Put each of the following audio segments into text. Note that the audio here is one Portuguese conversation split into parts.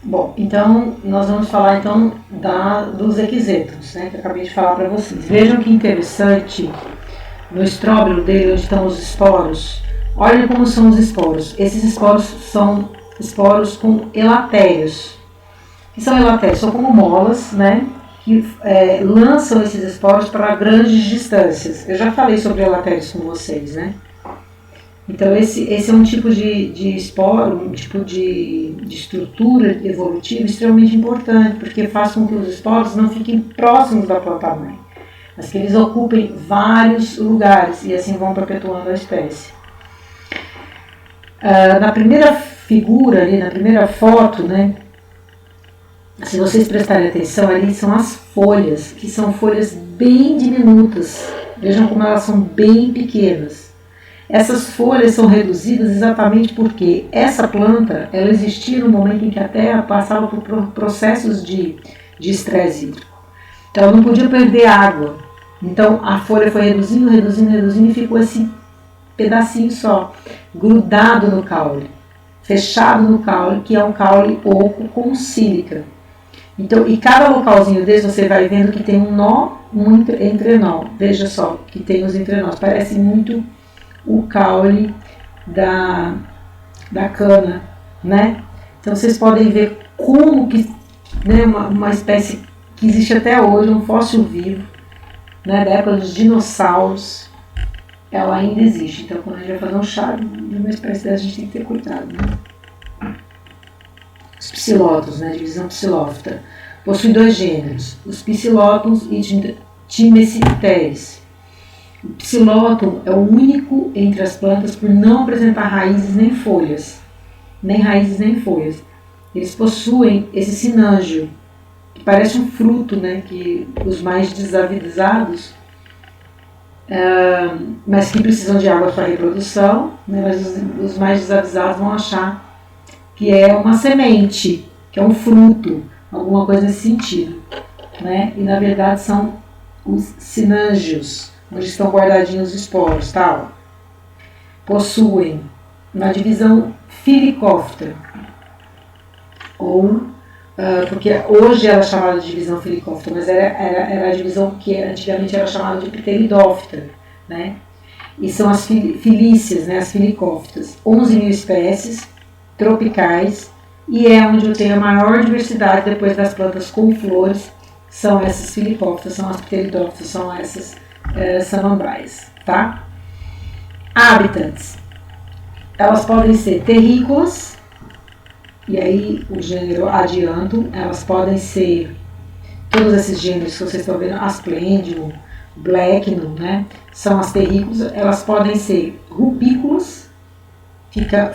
Bom, então nós vamos falar então dos equisetos, né, que eu acabei de falar para vocês. Vejam que interessante, no estróbilo dele, onde estão os esporos, olhem como são os esporos. Esses esporos são esporos com elatérios. O que são elatérios? São como molas, né, que lançam esses esporos para grandes distâncias. Eu já falei sobre elatérios com vocês, né? Então esse é um tipo de esporo, um tipo de estrutura evolutiva extremamente importante, porque faz com que os esporos não fiquem próximos da planta-mãe, mas que eles ocupem vários lugares e assim vão perpetuando a espécie. Na primeira figura, ali na primeira foto, né, se vocês prestarem atenção, ali são as folhas, que são folhas bem diminutas. Vejam como elas são bem pequenas. Essas folhas são reduzidas exatamente porque essa planta ela existia no momento em que a Terra passava por processos de estresse hídrico. Então ela não podia perder água. Então a folha foi reduzindo e ficou esse pedacinho só, grudado no caule, fechado no caule, que é um caule oco com sílica. Então, e cada localzinho desse você vai vendo que tem um nó, um entrenó. Veja só que tem os entrenós. Parece muito o caule da cana, né? Então vocês podem ver como que, né, uma espécie que existe até hoje, um fóssil vivo, né, da época dos dinossauros, ela ainda existe. Então quando a gente vai fazer um chá de uma espécie dessa, a gente tem que ter cuidado, né? Os psilótons, né, divisão psilófita, possui dois gêneros, os psilótons e timesipteres. O psilóton é o único entre as plantas por não apresentar raízes nem folhas. Eles possuem esse cinángio, que parece um fruto, né, que os mais desavisados, mas que precisam de água para reprodução, né, mas os mais desavisados vão achar que é uma semente, que é um fruto, alguma coisa nesse sentido, né? E na verdade são os cinângios, onde estão guardadinhos os esporos, tá? Possuem uma divisão filicófita, ou porque hoje ela é chamada de divisão filicófita, mas era a divisão que antigamente era chamada de pteridófita, né? E são as filícias, né, as filicófitas, 11.000 espécies tropicais, e é onde eu tenho a maior diversidade depois das plantas com flores, são essas filicófitas, são as pteridófitas, são essas samambaias, tá? Hábitats, elas podem ser terrícolas, e aí o gênero adianto, elas podem ser, todos esses gêneros que vocês estão vendo, Asplendium, Blacknum, né, são as terrícolas, elas podem ser rupícolas,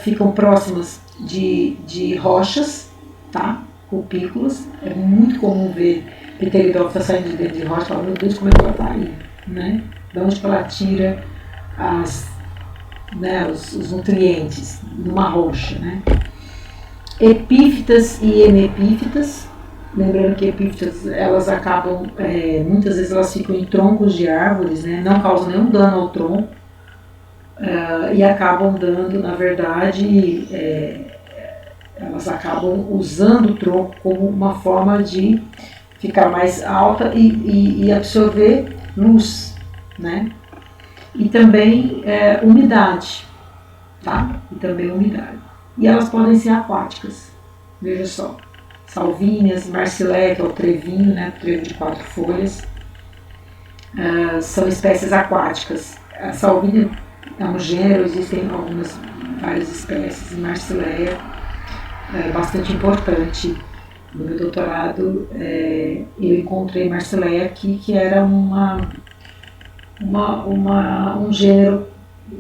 ficam próximas de rochas, tá? Rupícolas, é muito comum ver pteridófita saindo de dentro de rocha, fala, meu Deus, como é que ela tá aí, né? De onde que ela tira os nutrientes numa rocha, né? Epífitas e hemepífitas, lembrando que epífitas, elas acabam, muitas vezes elas ficam em troncos de árvores, né? Não causam nenhum dano ao tronco, e acabam dando, na verdade, elas acabam usando o tronco como uma forma de ficar mais alta e absorver luz, né? E também umidade, tá? E elas podem ser aquáticas, veja só, salvíneas, marsilé, que é o trevinho, né? O trevo de 4 folhas, são espécies aquáticas. A salvínia é um gênero, existem várias espécies, marsileia bastante importante. No meu doutorado eu encontrei marsileia aqui, que era um gênero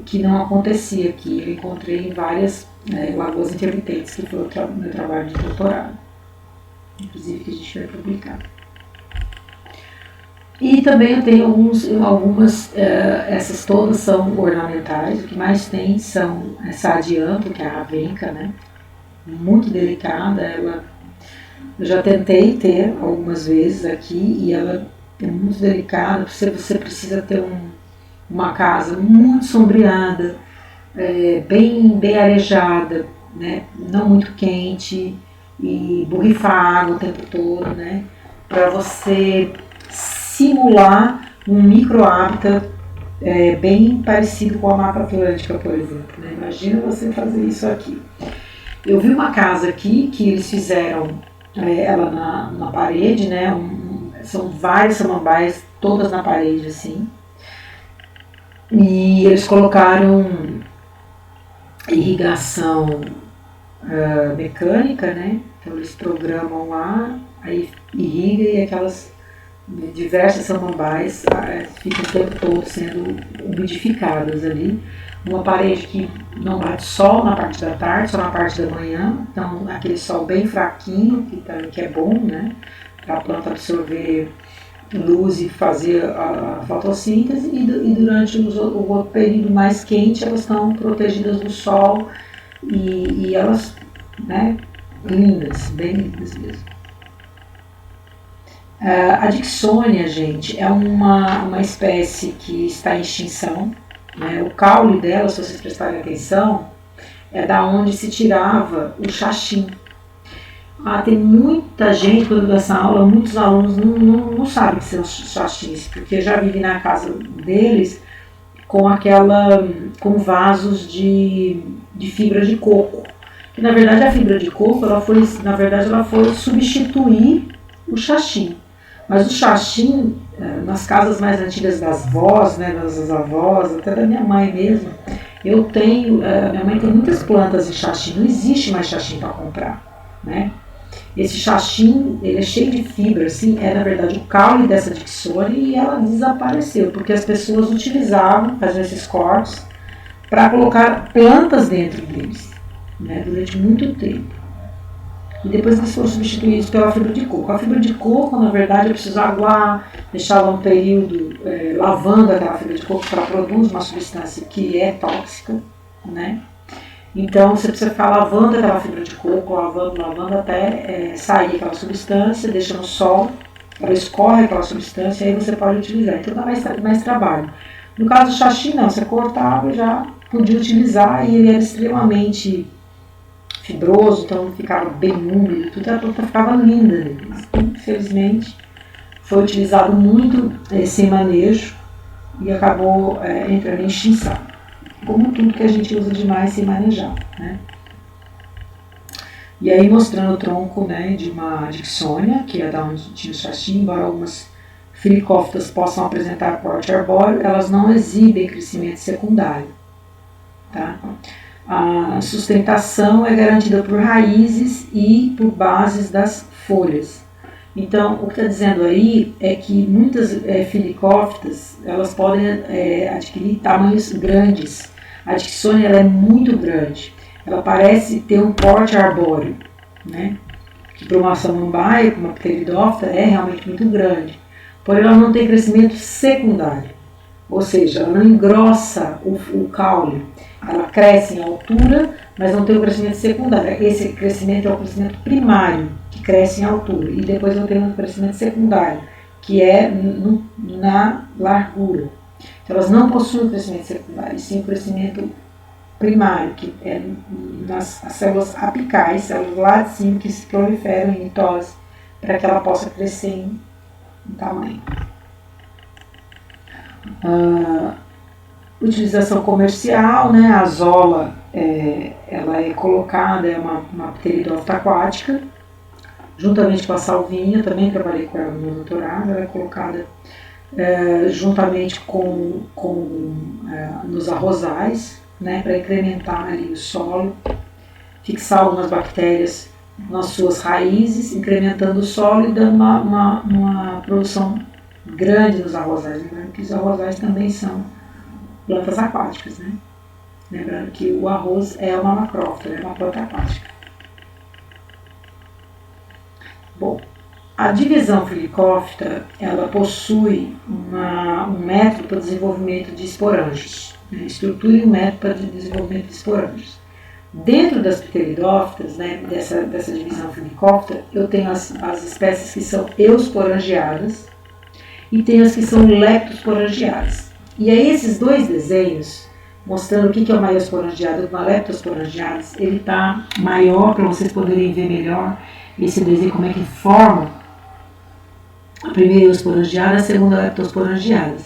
que não acontecia aqui. Eu encontrei em várias lagoas intermitentes, que foi o meu trabalho de doutorado, inclusive que a gente vai publicar. E também eu tenho algumas, essas todas são ornamentais, o que mais tem são essa adianto, que é a ravenca, né? Muito delicada, eu já tentei ter algumas vezes aqui e ela é muito delicada, você precisa ter uma casa muito sombreada, bem arejada, né? Não muito quente, e borrifar água o tempo todo, né? Para você simular um micro-hábitat bem parecido com a Mata Atlântica, por exemplo. Né? Imagina você fazer isso aqui. Eu vi uma casa aqui que eles fizeram ela na parede, né? São várias samambaias, todas na parede assim. E eles colocaram irrigação mecânica, né? Então eles programam lá, aí irriga e aquelas diversas samambaias ficam o tempo todo sendo umidificadas ali. Uma parede que não bate sol na parte da tarde, só na parte da manhã, então aquele sol bem fraquinho, que é bom, né? Para a planta absorver luz e fazer a fotossíntese, e durante o outro período mais quente elas estão protegidas do sol e elas, né, lindas, bem lindas mesmo. A Dicksonia, gente, é uma espécie que está em extinção, né? O caule dela, se vocês prestarem atenção, é da onde se tirava o xaxim. Tem muita gente, quando dessa aula, muitos alunos não sabem que são xaxins, porque eu já vivi na casa deles com vasos de fibra de coco. Que na verdade a fibra de coco ela foi substituir o xaxim. Mas o xaxim, nas casas mais antigas das vós, né, das avós, até da minha mãe mesmo, minha mãe tem muitas plantas de xaxim, não existe mais xaxim para comprar, né? Esse xaxim, ele é cheio de fibra, assim, na verdade o caule dessa Dicksonia, e ela desapareceu, porque as pessoas utilizavam, faziam esses cortes, para colocar plantas dentro deles, né, durante muito tempo. E depois eles foram substituídos pela fibra de coco. A fibra de coco, na verdade, é preciso aguar, deixar ela um período lavando aquela fibra de coco, para produzir uma substância que é tóxica, né? Então você precisa ficar lavando aquela fibra de coco, lavando até sair aquela substância, deixa no sol, ela escorre aquela substância e aí você pode utilizar. Então dá mais trabalho. No caso do xaxim, não, você cortava e já podia utilizar, e ele era extremamente fibroso, então ficava bem úmido, tudo, a planta ficava linda. Infelizmente foi utilizado muito sem manejo e acabou entrando em extinção, como tudo que a gente usa demais sem manejar, né? E aí mostrando o tronco, né, de uma Dicksonia, que é da onde tinha o xaxim, embora algumas filicófitas possam apresentar porte arbóreo, elas não exibem crescimento secundário, tá? A sustentação é garantida por raízes e por bases das folhas. Então, o que está dizendo aí é que muitas filicófitas, elas podem adquirir tamanhos grandes. A Dicksonia ela é muito grande. Ela parece ter um porte arbóreo, né? Que para uma samambaia, para uma pteridófita, é realmente muito grande. Porém, ela não tem crescimento secundário. Ou seja, ela não engrossa o caule. Ela cresce em altura, mas não tem o crescimento secundário. Esse crescimento é o crescimento primário, que cresce em altura. E depois não tem um crescimento secundário, que é na largura. Então elas não possuem o crescimento secundário, e sim o crescimento primário, que é nas células apicais, células lá de cima que se proliferam em mitose, para que ela possa crescer em tamanho. Utilização comercial, né? A azola ela é colocada, é uma pteridófita aquática, juntamente com a salvinha, também trabalhei com ela no meu doutorado, ela é colocada juntamente nos arrozais, né? Para incrementar ali o solo, fixar algumas bactérias nas suas raízes, incrementando o solo e dando uma produção grande nos arrozais. Lembrando que os arrozais também são plantas aquáticas, né? Lembrando que o arroz é uma macrófita, é uma planta aquática. Bom, a divisão filicófita, ela possui um método para o desenvolvimento de esporângios, né? Estrutura e um método para o desenvolvimento de esporângios. Dentro das pteridófitas, né, dessa divisão filicófita, eu tenho as espécies que são eusporangiadas e tenho as que são leptosporangiadas. E aí esses dois desenhos mostrando o que é uma eosporangiada, uma leptosporangiada. Ele está maior para vocês poderem ver melhor esse desenho, como é que forma a primeira eosporangiada e a segunda leptosporangiada.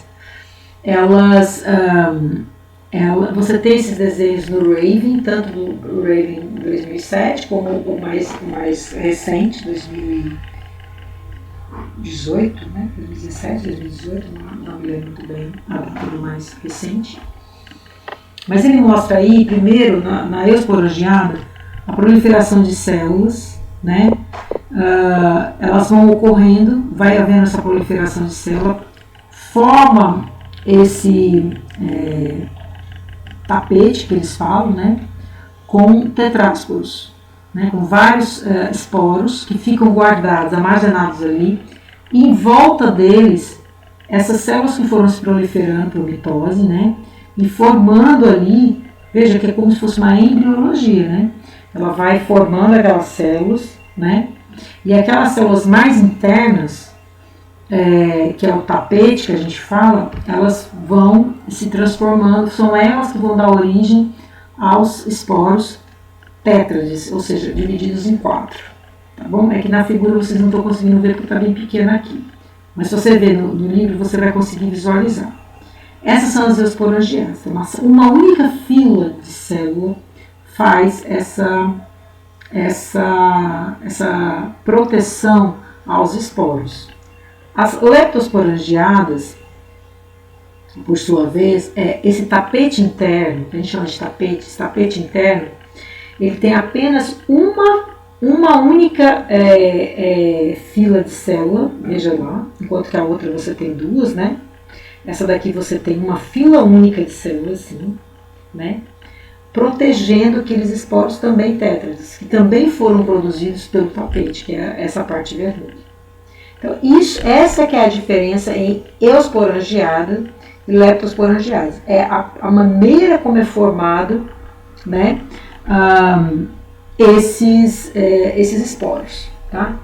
Você tem esses desenhos no Raven, tanto do Raven 2007 como o mais recente, 2018, né? 2017, 2018, não me lembro muito bem a data do mais recente. Mas ele mostra aí, primeiro, na eosporangiada, a proliferação de células, né? Elas vão ocorrendo, vai havendo essa proliferação de célula, forma esse tapete que eles falam, né? Com tetrásporos, né? Com vários esporos que ficam guardados, armazenados ali, e em volta deles, essas células que foram se proliferando por mitose, né? E formando ali, veja que é como se fosse uma embriologia, né? Ela vai formando aquelas células, né? E aquelas células mais internas, que é o tapete que a gente fala, elas vão se transformando, são elas que vão dar origem aos esporos tétrades, ou seja, divididos em 4. Tá bom? É que na figura vocês não estão conseguindo ver porque está bem pequena aqui. Mas se você ver no livro, você vai conseguir visualizar. Essas são as eosporangiadas. Uma única fila de célula faz essa proteção aos esporos. As leptosporangiadas, por sua vez, esse tapete interno, que a gente chama de tapete, esse tapete interno, ele tem apenas uma única fila de célula, veja lá, enquanto que a outra você tem duas, né? Essa daqui você tem uma fila única de células, assim, né? Protegendo aqueles esporos também tétrades, que também foram produzidos pelo tapete, que é essa parte vermelha. Então, essa que é a diferença em eosporangiada e leptosporangiada. É a maneira como é formado, né, esses esporos, tá?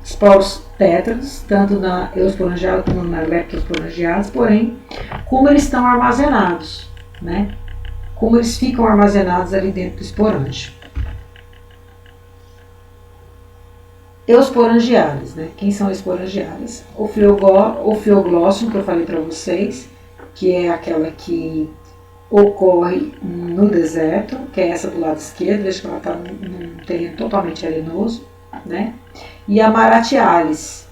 Esporos tétrados, tanto na eosporangiada como na leptosporangiada, porém, como eles estão armazenados, né? Como eles ficam armazenados ali dentro do esporângio. Eosporangiadas, né? Quem são esporangiadas? Ophioglossum, que eu falei para vocês, que é aquela que ocorre no deserto, que é essa do lado esquerdo, veja que ela está num terreno totalmente arenoso, né? E a Maratialis,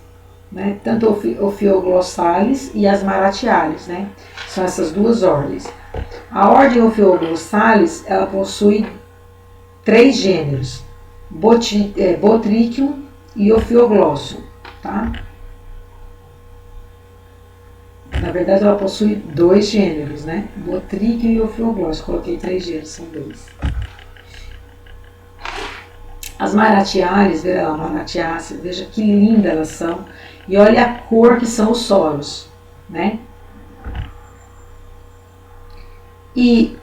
né? Tanto Ophioglossalis e as Maratialis, né? São essas duas ordens. A ordem Ophioglossalis, ela possui 3 gêneros, Botrychium e Ophioglossum, tá? Na verdade, ela possui 2 gêneros, né? Botrychium e Ophioglossum. Coloquei 3 gêneros, são 2. As Maratialis, veja lá, Maratiáceas, veja que linda elas são. E olha a cor que são os soros, né? E,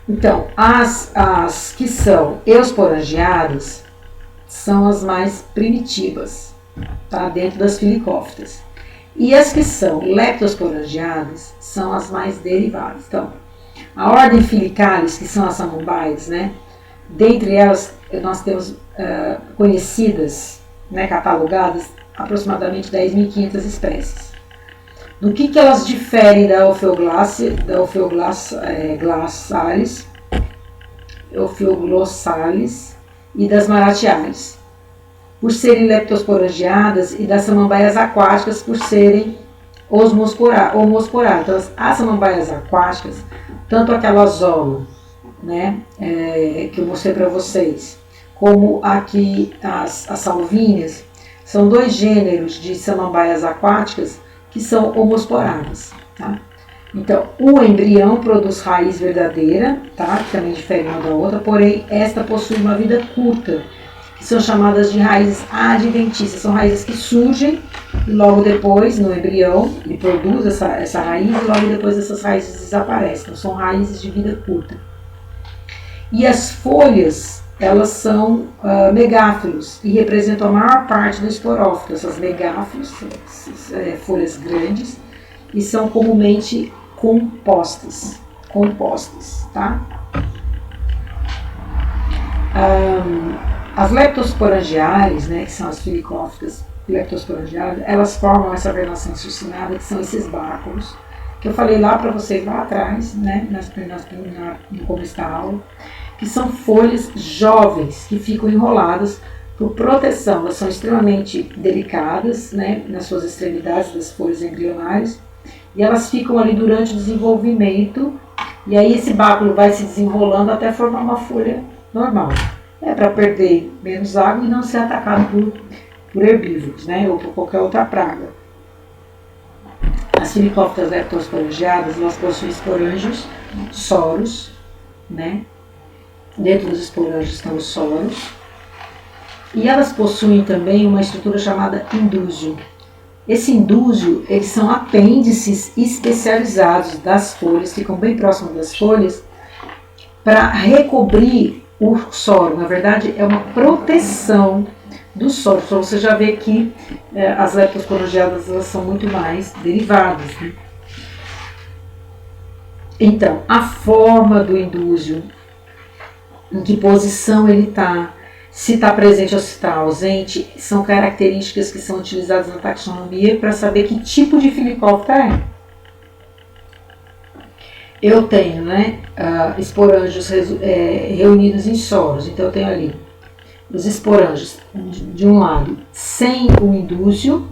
então, as que são eosporangiadas são as mais primitivas, tá? Dentro das filicófitas. E as que são leptosporangiadas são as mais derivadas. Então, a ordem Filicalis, que são as samambaias, né? Dentre elas, nós temos conhecidas, né, catalogadas, aproximadamente 10.500 espécies. No que elas diferem da Ophioglossales e das Maratialis? Por serem leptosporangiadas, e das samambaias aquáticas por serem homosporadas. Então, as samambaias aquáticas, tanto aquela zolo, né, que eu mostrei para vocês, como aqui as salvíneas, são 2 gêneros de samambaias aquáticas que são homosporadas, tá? Então, o embrião produz raiz verdadeira, tá? Que também difere uma da outra, porém, esta possui uma vida curta, que são chamadas de raízes adventícias. São raízes que surgem e logo depois, no embrião, ele produz essa raiz e logo depois essas raízes desaparecem. Então, são raízes de vida curta. E as folhas, elas são megáfilos e representam a maior parte do esporófito. Essas megáfilos, folhas grandes, e são comumente compostas. compostas, tá? As leptosporangiales, né, que são as filicófitas leptosporangiales, elas formam essa venação succinada, que são esses báculos, que eu falei lá para vocês lá atrás, né, no começo da aula, que são folhas jovens, que ficam enroladas por proteção. Elas são extremamente delicadas, né, nas suas extremidades das folhas embrionárias, e elas ficam ali durante o desenvolvimento, e aí esse báculo vai se desenrolando até formar uma folha normal. É para perder menos água e não ser atacado por herbívoros, né, ou por qualquer outra praga. As filicófitas leptosporangiadas, elas possuem esporângios, soros, né? Dentro dos esporângios estão os soros. E elas possuem também uma estrutura chamada indúzio. Esse indúzio, eles são apêndices especializados das folhas, ficam bem próximos das folhas, para recobrir o soro. Na verdade, é uma proteção do soro. Então, você já vê que as leptosporangiadas, elas são muito mais derivadas, né? Então, a forma do indúzio, em que posição ele está, se está presente ou se está ausente, são características que são utilizadas na taxonomia para saber que tipo de filicófita é. Eu tenho, né, esporângios reunidos em soros, então eu tenho ali os esporângios de um lado sem o indúzio,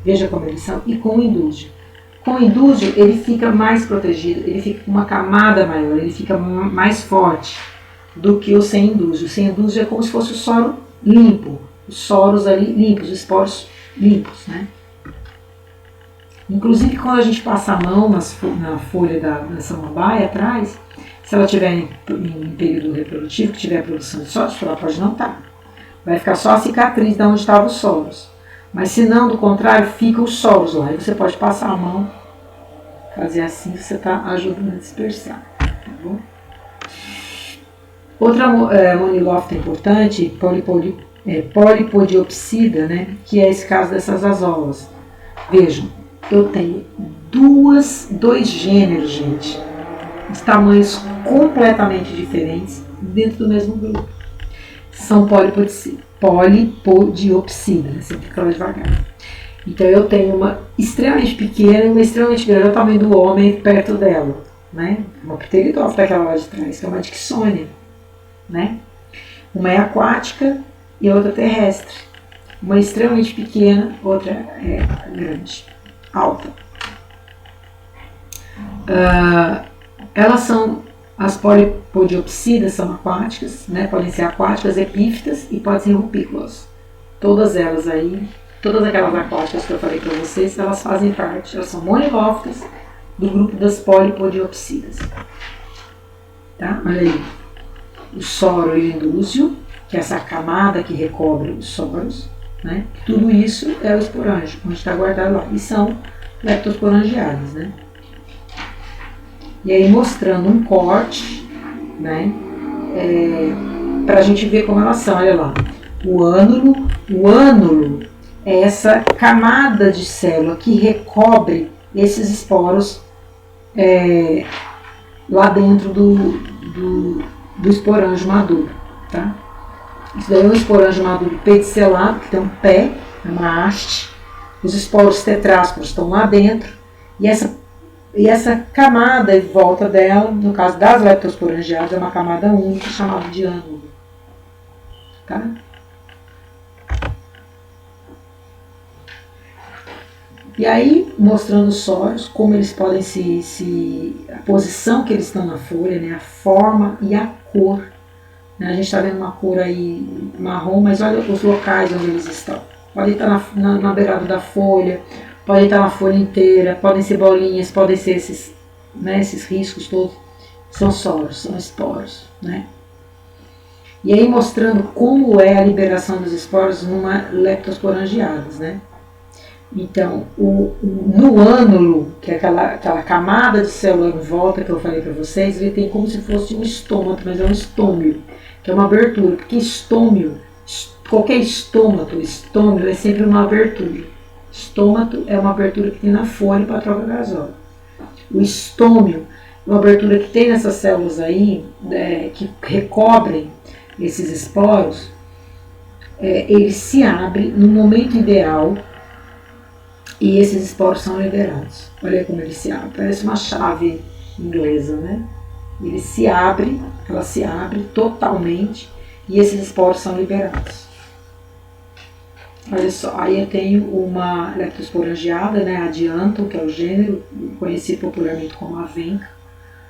veja como eles são, e com o indúzio. Com o indúzio ele fica mais protegido, ele fica com uma camada maior, ele fica mais forte do que o sem indúzio. O sem indúzio é como se fosse o soro limpo, os soros ali limpos, os esporos limpos, né? Inclusive quando a gente passa a mão na folha da samambaia atrás, se ela estiver em período reprodutivo, que tiver produção de soros, ela pode não estar. Vai ficar só a cicatriz de onde estavam os soros. Mas se não, do contrário, ficam os soros lá. Aí você pode passar a mão, fazer assim, você está ajudando a dispersar. Tá bom? Outra monilófita importante, polipodiopsida, né, que é esse caso dessas azolas. Vejam, eu tenho dois gêneros, gente, de tamanhos completamente diferentes dentro do mesmo grupo. São polipodiopsida, né, sempre fala devagar. Então eu tenho uma extremamente pequena e uma extremamente grande, é o tamanho do homem perto dela, né? Uma pteridófita daquela lá de trás, que é uma Dicksônia, né? Uma é aquática e a outra terrestre. Uma é extremamente pequena, outra é grande, alta. Elas são, as polipodiopsidas são aquáticas, né? Podem ser aquáticas, epífitas e podem ser rupícolas. Todas elas aí, todas aquelas aquáticas que eu falei para vocês, elas fazem parte, elas são monilófitas do grupo das polipodiopsidas. Tá? Olha aí. O soro e o indúzio, que é essa camada que recobre os soros, né? Tudo isso é o esporângio, onde está guardado lá. E são leptosporangiales, né? E aí mostrando um corte, né? Para a gente ver como elas são. Olha lá. O ânulo é essa camada de célula que recobre esses esporos lá dentro do esporângio maduro, tá? Isso daí é um esporângio maduro pedicelado, que tem um pé, uma haste. Os esporos tetrásporos estão lá dentro e essa camada em volta dela, no caso das leptosporangiadas, é uma camada única chamada de ânulo, tá? E aí, mostrando os soros, como eles podem a posição que eles estão na folha, né, a forma e a cor. Né, a gente está vendo uma cor aí marrom, mas olha os locais onde eles estão. Podem estar na beirada da folha, podem estar na folha inteira, podem ser bolinhas, podem ser esses riscos todos. São soros, são esporos, né? E aí mostrando como é a liberação dos esporos numa leptosporangiadas, né? Então, no ânulo, que é aquela camada de célula em volta que eu falei para vocês, ele tem como se fosse um estômago, mas é um estômio, que é uma abertura, porque qualquer estômio é sempre uma abertura. Estômato é uma abertura que tem na folha para troca gasosa. O estômio uma abertura que tem nessas células aí, que recobrem esses esporos, ele se abre no momento ideal e esses esporos são liberados. Olha como ele se abre, parece uma chave inglesa, né? Ele se abre, ela se abre totalmente e esses esporos são liberados. Olha só, aí eu tenho uma leptosporangiada, né, adianto, que é o gênero, conhecido popularmente como avenca,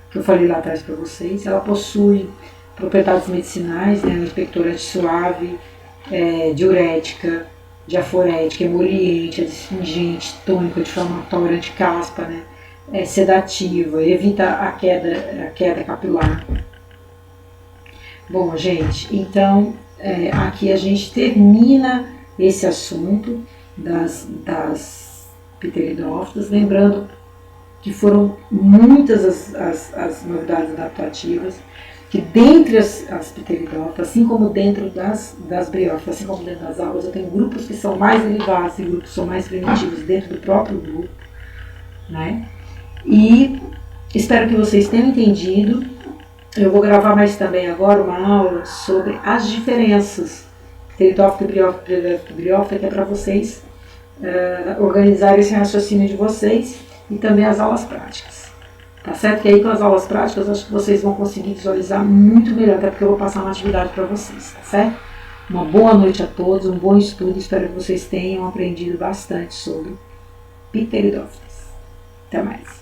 que eu falei lá atrás para vocês. Ela possui propriedades medicinais, né, expectorante suave, diurética, diaforética, emoliente, astringente, tônico, anti-inflamatório, anticaspa, né, sedativa, evita a queda capilar. Bom, gente, então aqui a gente termina esse assunto das pteridófitas, lembrando que foram muitas as novidades adaptativas, que dentre as pteridófitas, assim como dentro das briófitas, assim como dentro das algas, eu tenho grupos que são mais derivados e grupos que são mais primitivos dentro do próprio grupo, né? E espero que vocês tenham entendido. Eu vou gravar mais também agora uma aula sobre as diferenças pteridófita, briófita, que é para vocês organizarem esse raciocínio de vocês e também as aulas práticas. Tá certo? Que aí com as aulas práticas acho que vocês vão conseguir visualizar muito melhor, até porque eu vou passar uma atividade para vocês, tá certo? Uma boa noite a todos, um bom estudo, espero que vocês tenham aprendido bastante sobre pteridófitas. Até mais.